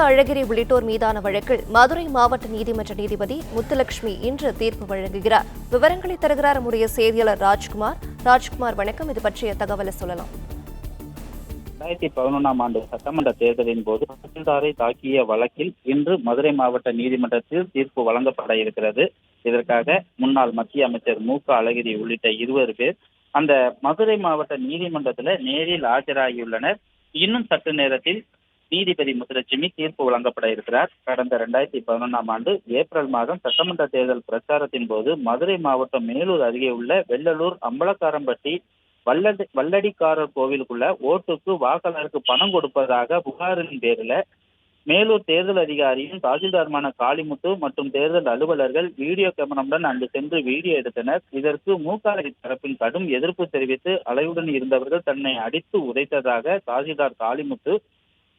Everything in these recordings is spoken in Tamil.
அழகிரி உள்ளிட்டோர் மீதான வழக்கில் மதுரை மாவட்ட நீதிமன்ற நீதிபதி முத்துலட்சுமி இன்று தீர்ப்பு வழங்குகிறார். விவரங்களை தருகிறார் நம்முடைய செய்தியாளர் ராஜ்குமார். வணக்கம். இது பற்றிய தகவலை சொல்லலாம். 2011ஆம் ஆண்டு சட்டமன்ற தேர்தலின் போது தாசில்தாரை தாக்கிய வழக்கில் இன்று மதுரை மாவட்ட நீதிமன்றத்தில் தீர்ப்பு வழங்கப்பட இருக்கிறது. இதற்காக முன்னாள் மத்திய அமைச்சர் அழகிரி உள்ளிட்ட 20 பேர் அந்த மதுரை மாவட்ட நீதிமன்றத்தில் நேரில் ஆஜராகியுள்ளனர். இன்னும் சற்று நேரத்தில் நீதிபதி முத்துலட்சுமி தீர்ப்பு வழங்கப்பட இருக்கிறார். கடந்த 2011ஆம் ஆண்டு ஏப்ரல் மாதம் சட்டமன்ற தேர்தல் பிரச்சாரத்தின் போது மதுரை மாவட்டம் மேலூர் அருகே உள்ள வெள்ளலூர் அம்பலக்காரம்பட்டி வல்லடிக்காரர் கோவிலுக்குள்ள ஓட்டுக்கு வாக்காளருக்கு பணம் கொடுப்பதாக புகாரின் பேரில் மேலூர் தேர்தல் அதிகாரியும் தாசில்தாருமான காளிமுத்து மற்றும் தேர்தல் அலுவலர்கள் வீடியோ கேமராவுடன் அங்கு சென்று வீடியோ எடுத்தனர். இதற்கு அழகிரி தரப்பின் கடும் எதிர்ப்பு தெரிவித்து அலையுடன் இருந்தவர்கள் தன்னை அடித்து உதைத்ததாக தாசில்தார் காளிமுத்து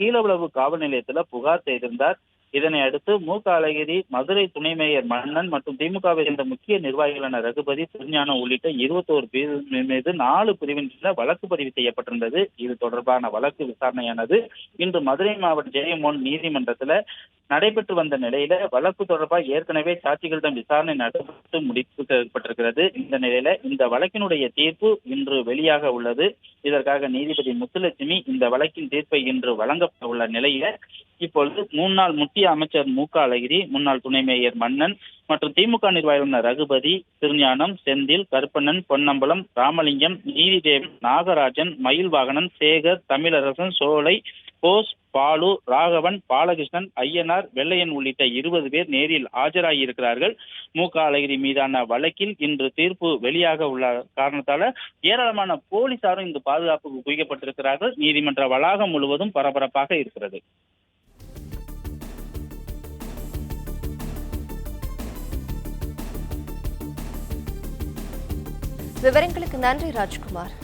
கீழவுளவு காவல் நிலையத்தில் புகார் செய்திருந்தார். இதனை அடுத்து அழகிரி, மதுரை துணை மேயர் மன்னன் மற்றும் திமுகவை சேர்ந்த முக்கிய நிர்வாகிகளான ரகுபதி, திருஞானம் உள்ளிட்ட 21 பேர் மீது 4 பிரிவின் வழக்கு பதிவு செய்யப்பட்டிருந்தது. இது தொடர்பான வழக்கு விசாரணையானது இன்று மதுரை மாவட்ட ஜெயமோகன் நீதிமன்றத்தில் நடைபெற்று வந்த நிலையில வழக்கு தொடர்பாக ஏற்கனவே சாட்சிகளிடம் விசாரணை நடத்தப்பட்டு முடிக்கப்பட்டிருக்கிறது. இந்த நிலையில இந்த வழக்கினுடைய தீர்ப்பு இன்று வெளியாக உள்ளது. இதற்காக நீதிபதி முத்துலட்சுமி இந்த வழக்கின் தீர்ப்பை இன்று வழங்கப்பட உள்ள நிலையில இப்பொழுது முன்னாள் முக்கிய அமைச்சர் அழகிரி, முன்னாள் துணை மேயர் மன்னன் மற்றும் திமுக நிர்வாகிகளான ரகுபதி, திருஞானம், செந்தில், கருப்பண்ணன், பொன்னம்பலம், ராமலிங்கம், நீதிதேவன், நாகராஜன், மயில்வாகனன், சேகர், தமிழரசன், சோலை, போஸ், பாலு, ராகவன், பாலகிருஷ்ணன், ஐயனார், வெள்ளையன் உள்ளிட்ட 20 பேர் நேரில் ஆஜராகியிருக்கிறார்கள். அழகிரி மீதான வழக்கில் இன்று தீர்ப்பு வெளியாக உள்ள காரணத்தால ஏராளமான போலீசாரும் இங்கு பாதுகாப்புக்கு குவிக்கப்பட்டிருக்கிறார்கள். நீதிமன்ற வளாகம் முழுவதும் பரபரப்பாக இருக்கிறது. விவரங்களுக்கு நன்றி ராஜ்குமார்.